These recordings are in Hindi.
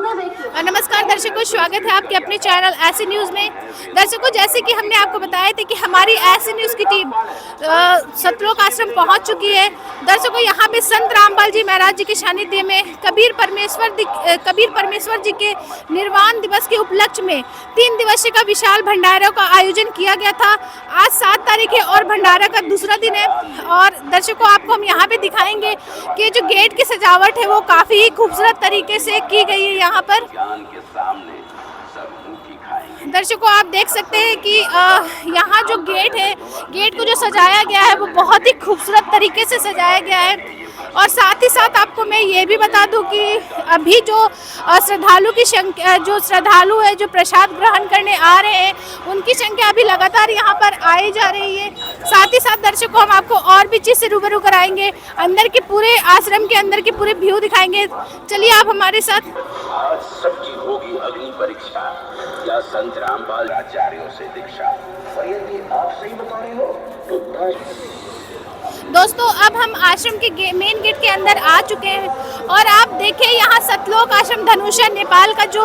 नमस्कार दर्शकों, स्वागत है आपके अपने चैनल ऐसी न्यूज़ में। दर्शकों, जैसे कि हमने आपको बताया था कि हमारी ऐसी न्यूज़ की टीम सतलोक आश्रम पहुंच चुकी है। दर्शकों, यहां पे संत रामपाल जी महाराज जी के सानिध्य में कबीर परमेश्वर जी के निर्वाण दिवस के उपलक्ष्य में 3 दिवसीय का विशाल भंडारों का आयोजन किया गया था। आज 7 तारीख है और भंडारा का दूसरा दिन है। और दर्शकों, आपको हम यहाँ पे दिखाएंगे कि जो गेट की सजावट है वो काफ़ी खूबसूरत तरीके से की गई है। यहाँ पर दर्शकों, आप देख सकते हैं कि यहाँ जो गेट है, गेट को जो सजाया गया है वो बहुत ही खूबसूरत तरीके से सजाया गया है। और साथ ही साथ आपको मैं ये भी बता दूं कि अभी जो श्रद्धालु की संख्या, जो श्रद्धालु है जो प्रसाद ग्रहण करने आ रहे हैं, उनकी संख्या अभी लगातार यहाँ पर आई जा रही है। साथ ही साथ दर्शकों, हम आपको और भी चीज़ से रूबरू कराएंगे, अंदर के पूरे आश्रम के अंदर के पूरे व्यू दिखाएंगे। चलिए आप हमारे साथ। सबकी होगी अग्नि परीक्षा या संत रामपाल आचार्यों से दीक्षा, और यदि आप सही बता रहे हो तो दोस्तों, अब हम आश्रम के मेन गेट के अंदर आ चुके हैं और आप देखें यहाँ सतलोक आश्रम धनुषा नेपाल का जो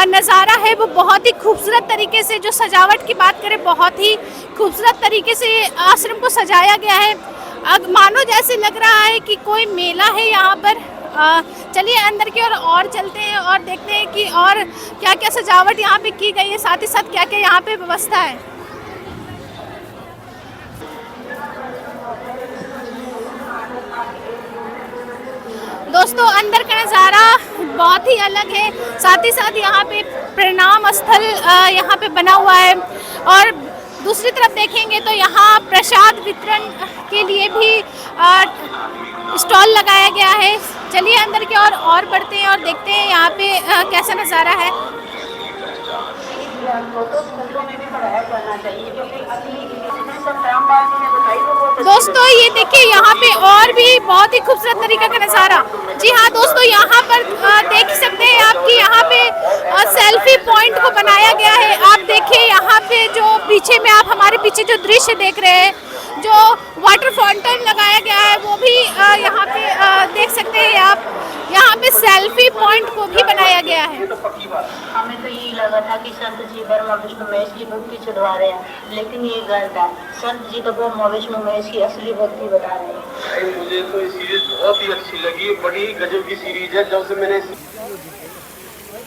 नज़ारा है वो बहुत ही खूबसूरत तरीके से, जो सजावट की बात करें, बहुत ही खूबसूरत तरीके से आश्रम को सजाया गया है। अब मानो जैसे लग रहा है कि कोई मेला है यहाँ पर। चलिए अंदर की ओर और चलते हैं और देखते हैं कि और क्या क्या सजावट यहाँ पे की गई है, साथ ही साथ क्या क्या यहाँ पे व्यवस्था है। दोस्तों, अंदर का नज़ारा बहुत ही अलग है। साथ ही साथ यहाँ पे प्रणाम स्थल यहाँ पे बना हुआ है और दूसरी तरफ देखेंगे तो यहाँ प्रसाद वितरण के लिए भी स्टॉल लगाया गया है। चलिए अंदर की ओर और बढ़ते हैं और देखते हैं यहाँ पे कैसा नज़ारा है। दोस्तों, ये देखिए यहाँ पे और भी बहुत ही खूबसूरत तरीके का नज़ारा। जी हाँ दोस्तों, यहाँ पर देख सकते हैं आप कि यहाँ पे सेल्फी पॉइंट को बनाया गया है। आप देखिए यहाँ पे जो पीछे में, आप हमारे पीछे जो दृश्य देख रहे हैं, जो वाटर फाउंटेन लगाया गया है वो भी यहाँ पे देख सकते हैं आप। यहाँ पे सेल्फी पॉइंट को भी बनाया गया है। हमें तो यही लगा था कि संत जी ब्रह्मा विष्णु महेश की भक्ति छुड़वा रहे हैं, लेकिन ये गलत है। संत जी तो ब्रह्मा विष्णु महेश की असली भक्ति बता रहे हैं। मुझे तो ये सीरीज बहुत ही अच्छी लगी, बड़ी गजब की सीरीज है। जब से मैंने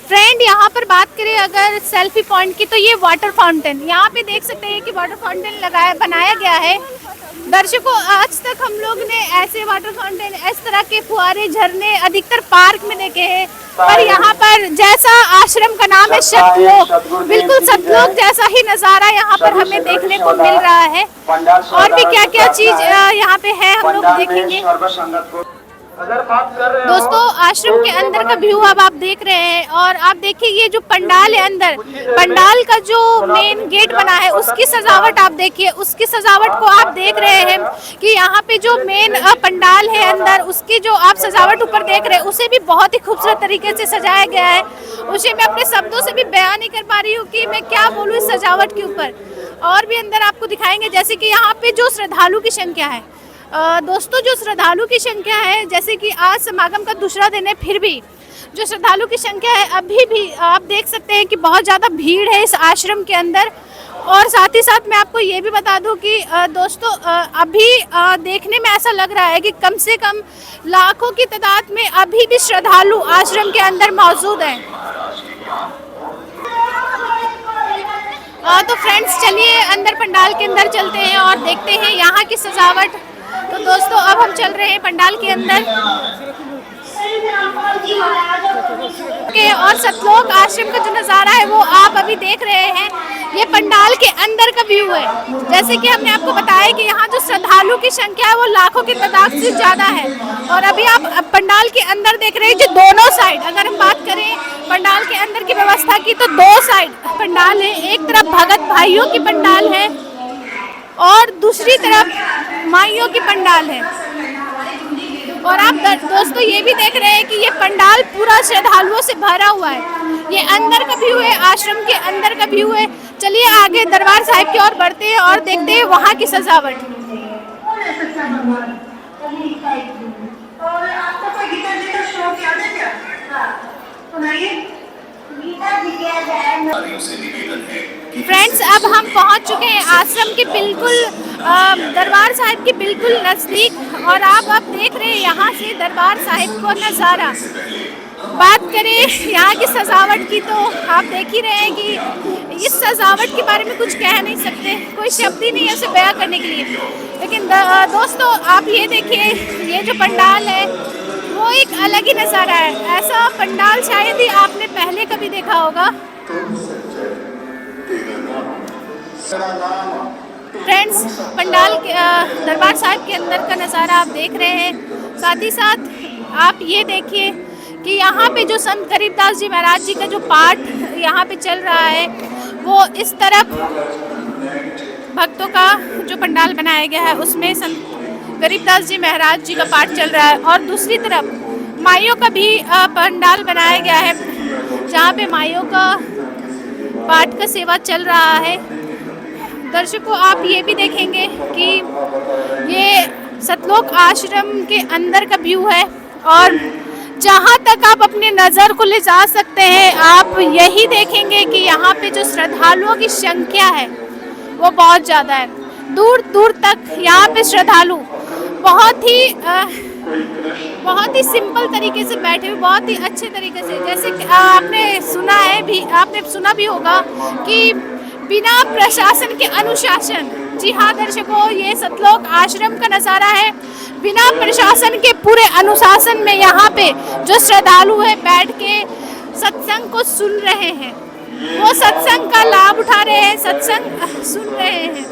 फ्रेंड, यहाँ पर बात करें अगर सेल्फी पॉइंट की, तो ये वाटर फाउंटेन, यहाँ पे देख सकते हैं कि वाटर फाउंटेन बनाया गया है। दर्शकों, आज तक हम लोग ने ऐसे वाटर फाउंटेन, इस तरह के फुहारे, झरने अधिकतर पार्क में देखे हैं, पर यहाँ पर जैसा आश्रम का नाम है सतलोक, बिल्कुल सतलोक जैसा ही नज़ारा यहाँ पर हमें देखने को मिल रहा है। और भी क्या क्या चीज़ यहाँ पे है हम लोग देखेंगे। दोस्तों, आश्रम के अंदर का व्यू अब आप देख रहे हैं और आप देखिए ये जो पंडाल है, अंदर पंडाल का जो मेन गेट बना है उसकी सजावट आप देखिए। उसकी सजावट को आप देख रहे हैं कि यहाँ पे जो मेन पंडाल है अंदर, उसकी जो आप सजावट ऊपर देख रहे हैं उसे भी बहुत ही खूबसूरत तरीके से सजाया गया है। उसे मैं अपने शब्दों से भी बयान नहीं कर पा रही हूँ कि मैं क्या बोलूँ इस सजावट के ऊपर। और भी अंदर आपको दिखाएंगे, जैसे कि यहाँ पे जो श्रद्धालु की संख्या है। दोस्तों, जो श्रद्धालु की संख्या है, जैसे कि आज समागम का दूसरा दिन है, फिर भी जो श्रद्धालु की संख्या है अभी भी आप देख सकते हैं कि बहुत ज़्यादा भीड़ है इस आश्रम के अंदर। और साथ ही साथ मैं आपको ये भी बता दूं कि दोस्तों, अभी देखने में ऐसा लग रहा है कि कम से कम लाखों की तादाद में अभी भी श्रद्धालु आश्रम के अंदर मौजूद हैं। तो फ्रेंड्स, चलिए अंदर पंडाल के अंदर चलते हैं और देखते हैं यहाँ की सजावट। तो दोस्तों, अब हम चल रहे हैं पंडाल के अंदर और सतलोक आश्रम का जो नज़ारा है वो आप अभी देख रहे हैं। ये पंडाल के अंदर का व्यू है। जैसे कि हमने आपको बताया कि यहाँ जो श्रद्धालु की संख्या है वो लाखों की तादाद से ज़्यादा है। और अभी आप पंडाल के अंदर देख रहे हैं जो दोनों साइड, अगर हम बात करें पंडाल के अंदर की व्यवस्था की, तो 2 साइड पंडाल है। एक तरफ भगत भाइयों की पंडाल है और दूसरी तरफ माइयों की पंडाल है। और आप दोस्तों ये भी देख रहे हैं कि ये पंडाल पूरा श्रद्धालुओं से भरा हुआ है। ये अंदर का व्यू है, आश्रम के अंदर का व्यू है। चलिए आगे दरबार साहिब की ओर बढ़ते हैं और देखते हैं वहाँ की सजावट। फ्रेंड्स, अब हम पहुंच चुके हैं आश्रम के बिल्कुल दरबार साहिब के बिल्कुल नज़दीक और आप अब देख रहे हैं यहाँ से दरबार साहिब को नज़ारा। बात करें यहाँ की सजावट की तो आप देख ही रहे हैं कि इस सजावट के बारे में कुछ कह नहीं सकते, कोई शब्द ही नहीं है उसे बयां करने के लिए। लेकिन दोस्तों आप ये देखिए, ये जो पंडाल है वो एक अलग ही नज़ारा है। ऐसा पंडाल शायद ही आपने पहले कभी देखा होगा। फ्रेंड्स, पंडाल के दरबार साहिब के अंदर का नज़ारा आप देख रहे हैं। साथ ही साथ आप ये देखिए कि यहाँ पे जो संत गरीबदास जी महाराज जी का जो पाठ यहाँ पे चल रहा है, वो इस तरफ भक्तों का जो पंडाल बनाया गया है उसमें संत गरीबदास जी महाराज जी का पाठ चल रहा है और दूसरी तरफ माइयों का भी पंडाल बनाया गया है जहाँ पे माइयों का पाठ का सेवा चल रहा है। दर्शकों आप ये भी देखेंगे कि ये सतलोक आश्रम के अंदर का व्यू है और जहाँ तक आप अपनी नज़र को ले जा सकते हैं आप यही देखेंगे कि यहाँ पे जो श्रद्धालुओं की संख्या है वो बहुत ज़्यादा है। दूर दूर तक यहाँ पे श्रद्धालु बहुत ही सिंपल तरीके से बैठे हुए, बहुत ही अच्छे तरीके से, जैसे कि आपने सुना भी होगा कि बिना प्रशासन के अनुशासन। जी हाँ दर्शकों, ये सतलोक आश्रम का नज़ारा है। बिना प्रशासन के पूरे अनुशासन में यहाँ पे जो श्रद्धालु है बैठ के सत्संग को सुन रहे हैं, वो सत्संग का लाभ उठा रहे हैं, सत्संग सुन रहे हैं।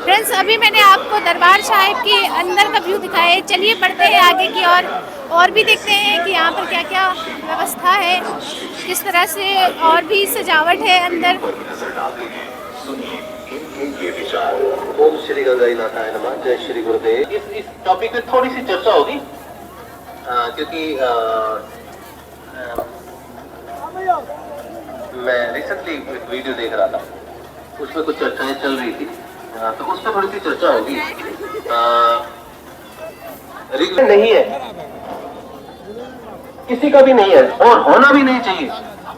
फ्रेंड्स, अभी मैंने आपको दरबार साहिब के अंदर का व्यू दिखाया है। चलिए बढ़ते हैं आगे की और भी देखते हैं कि यहाँ पर क्या क्या व्यवस्था है, किस तरह से और भी सजावट है अंदर। ओम श्री गंगाई नाथाय नमः। जय श्री गुरुदेव। इस टॉपिक पे थोड़ी सी चर्चा होगी क्योंकि मैं रिसेंटली एक वीडियो देख रहा था, उसमें कुछ चर्चाएं चल रही थी, तो उस पर थोड़ी सी चर्चा होगी। नहीं है, किसी का भी नहीं है और होना भी नहीं चाहिए।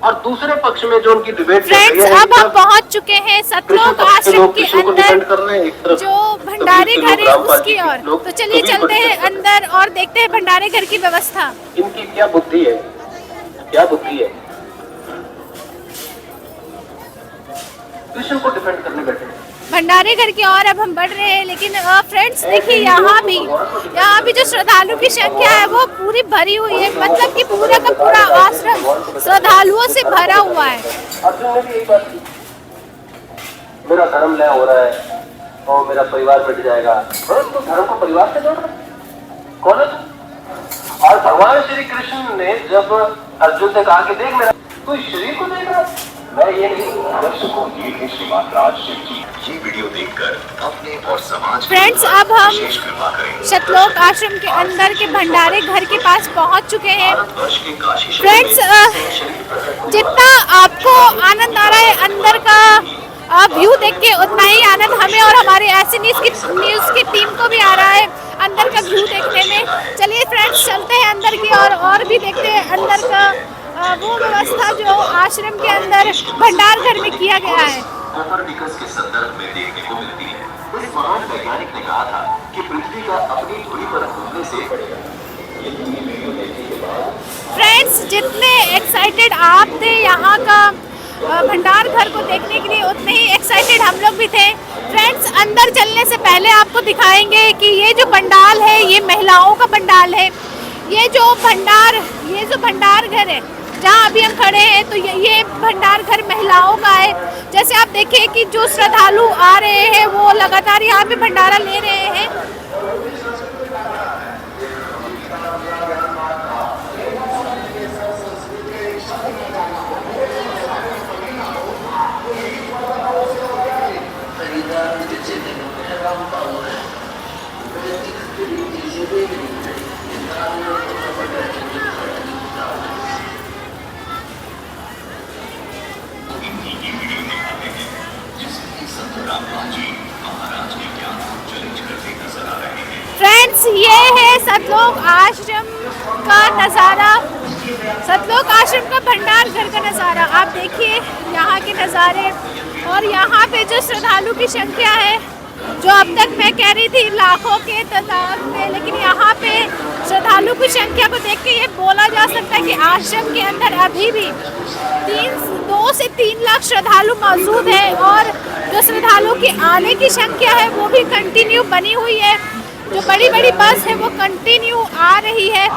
और दूसरे पक्ष में जो उनकी डिबेट, फ्रेंड्स अब हम पहुंच चुके हैं सतलोक आश्रम के अंदर जो भंडारे घर है उसकी ओर। तो चलिए चलते हैं अंदर और देखते हैं भंडारे घर की व्यवस्था। इनकी क्या बुद्धि है, क्या बुद्धि है। कृष्ण को डिफेंड करने बैठे भंडारे घर की ओर अब हम बढ़ रहे हैं। लेकिन फ्रेंड्स देखिए यहाँ भी जो श्रद्धालु की संख्या है वो पूरी भरी हुई है, मतलब कि पूरा का पूरा आश्रम श्रद्धालुओं से भरा हुआ है। अर्जुन ने भी यही बात की, मेरा धर्म लय हो रहा है और मेरा परिवार मिट जाएगा। तो धर्म को परिवार से जोड़ रहा है कौन है? और भगवान श्री कृष्ण ने जब अर्जुन से कहा कि देख मेरा कोई शरीर को देख रहा है, मैं ये नहीं। दर्शकों, ये है श्रीमान राजदेव जी। ये वीडियो देखकर अपने और समाज फ्रेंड्स अब हम सतलोक आश्रम के अंदर के भंडारे घर के पास पहुंच चुके हैं। फ्रेंड्स जितना आपको आनंद आ रहा है अंदर का व्यू देख के, उतना ही आनंद हमें और हमारे ऐसी न्यूज़ की टीम को भी आ रहा है अंदर का व्यू देखने में। चलिए फ्रेंड्स चलते हैं अंदर की और भी देखते हैं अंदर का वो व्यवस्था जो आश्रम के अंदर भंडार घर में किया गया है। कोपरनिकस के संदर्भ में देखने को मिलती है। इस महान वैज्ञानिक ने कहा था कि पृथ्वी का अपनी धुरी पर घूमने से फ्रेंड्स जितने एक्साइटेड आप थे यहाँ का भंडार घर को देखने के लिए, उतने ही एक्साइटेड हम लोग भी थे। फ्रेंड्स अंदर चलने से पहले आपको दिखाएंगे कि ये जो पंडाल है ये महिलाओं का पंडाल है। ये जो भंडार घर है जहाँ अभी हम खड़े हैं, तो ये भंडार घर महिलाओं का है। जैसे आप देखिए कि जो श्रद्धालु आ रहे हैं वो लगातार यहाँ पे भंडारा ले रहे हैं। जिसमें संत रामपाल जी ये है सतलोक आश्रम का नज़ारा, सतलोक आश्रम का भंडार घर का नज़ारा। आप देखिए यहाँ के नज़ारे, और यहाँ पे जो श्रद्धालु की संख्या है, जो अब तक मैं कह रही थी लाखों के तादाद में, लेकिन यहाँ पे श्रद्धालु की संख्या को देख के ये बोला जा सकता है कि आश्रम के अंदर अभी भी 2 से 3 लाख श्रद्धालु मौजूद है, और जो श्रद्धालु की आने की संख्या है वो भी कंटिन्यू बनी हुई है। जो बड़ी बड़ी बस है वो कंटिन्यू आ रही है।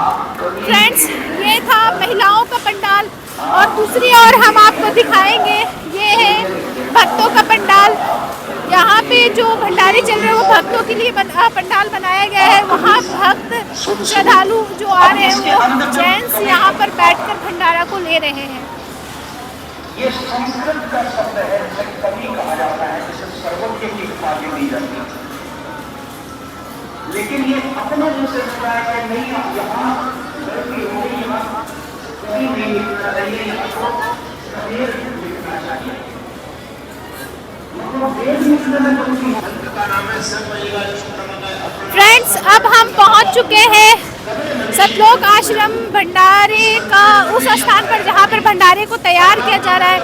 फ्रेंड्स, ये था महिलाओं का पंडाल, और दूसरी ओर हम आपको दिखाएंगे ये है भक्तों का पंडाल। यहाँ पे जो भंडारे चल रहे हैं वो भक्तों के लिए पंडाल बनाया गया है। वहाँ भक्त श्रद्धालु जो आ रहे हैं वो जेंट्स यहाँ पर बैठकर भंडारा को ले रहे हैं। ये संस्कृत का शब्द है, जिसे कवि कहा जाता है, जिसे सर्वज्ञ की उपाधि दी जाती है। लेकिन ये अपने जैसे होता है कि नहीं, अब यहाँ लड़की हो गई, यहाँ कहीं नहीं लिखना चाहिए, यहाँ को कबीर लिखना चाहिए। फ्रेंड्स, अब हम पहुंच चुके हैं सतलोक आश्रम भंडारे का उस स्थान पर जहां पर भंडारे को तैयार किया जा रहा है।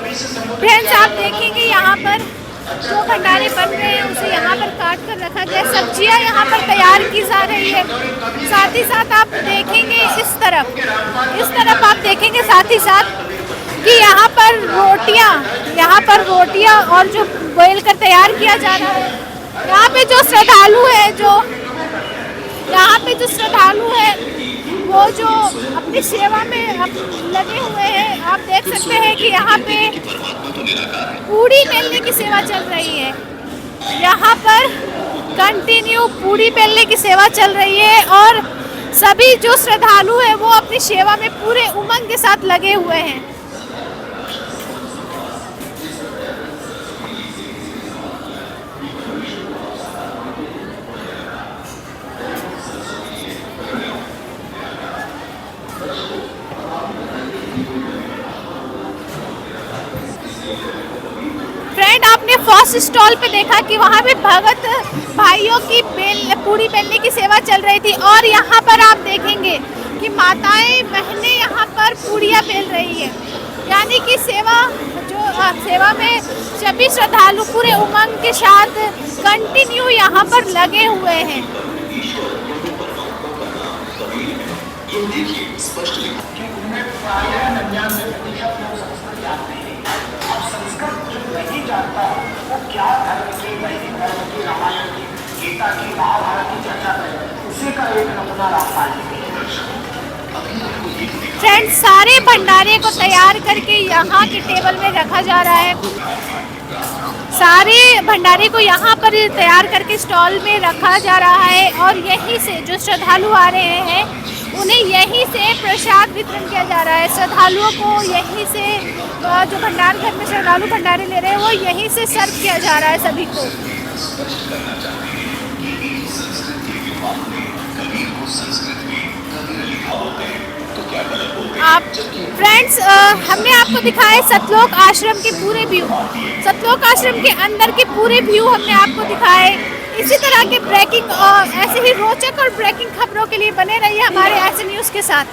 फ्रेंड्स, आप देखेंगे यहाँ पर जो भंडारे बन रहे हैं उसे यहाँ पर काट कर रखा गया है। सब्जियाँ यहाँ पर तैयार की जा रही है। साथ ही साथ आप देखेंगे इस तरफ आप देखेंगे साथ ही साथ कि यहाँ पर रोटियाँ और जो बोल कर तैयार किया जा रहा है। यहाँ पे जो श्रद्धालु है वो जो अपनी सेवा में लगे हुए हैं, आप देख सकते हैं कि यहाँ पे पूड़ी बेलने की सेवा चल रही है। यहाँ पर कंटिन्यू पूड़ी बेलने की सेवा चल रही है, और सभी जो श्रद्धालु हैं वो अपनी सेवा में पूरे उमंग के साथ लगे हुए हैं। फ्रेंड, आपने फर्स्ट स्टॉल पे देखा कि वहाँ पे भगत भाइयों की पूड़ी बेलने की सेवा चल रही थी, और यहाँ पर आप देखेंगे कि माताएं बहनें यहाँ पर पूड़ियाँ बेल रही है। यानी कि सेवा में सभी श्रद्धालु पूरे उमंग के साथ कंटिन्यू यहाँ पर लगे हुए हैं। नहीं जानता वो क्या धर्म की, वैदिक धर्म की, रामायण की, गीता की, महाभारत की चर्चा करें, उसी का एक नमूना रामायण। फ्रेंड्स, सारे भंडारे को तैयार करके यहाँ के टेबल में रखा जा रहा है। सारे भंडारे को यहाँ पर तैयार करके स्टॉल में रखा जा रहा है, और यहीं से जो श्रद्धालु आ रहे हैं उन्हें यहीं से प्रसाद वितरण किया जा रहा है। श्रद्धालुओं को यहीं से जो भंडार घर में श्रद्धालु भंडारे ले रहे हैं वो यहीं से सर्व किया जा रहा है सभी को। आप फ्रेंड्स, हमने आपको दिखाए सतलोक आश्रम के पूरे व्यू, सतलोक आश्रम के अंदर के पूरे व्यू हमने आपको दिखाए। इसी तरह के ब्रेकिंग और ऐसे ही रोचक और ब्रेकिंग खबरों के लिए बने रहिए हमारे ऐसे न्यूज़ के साथ।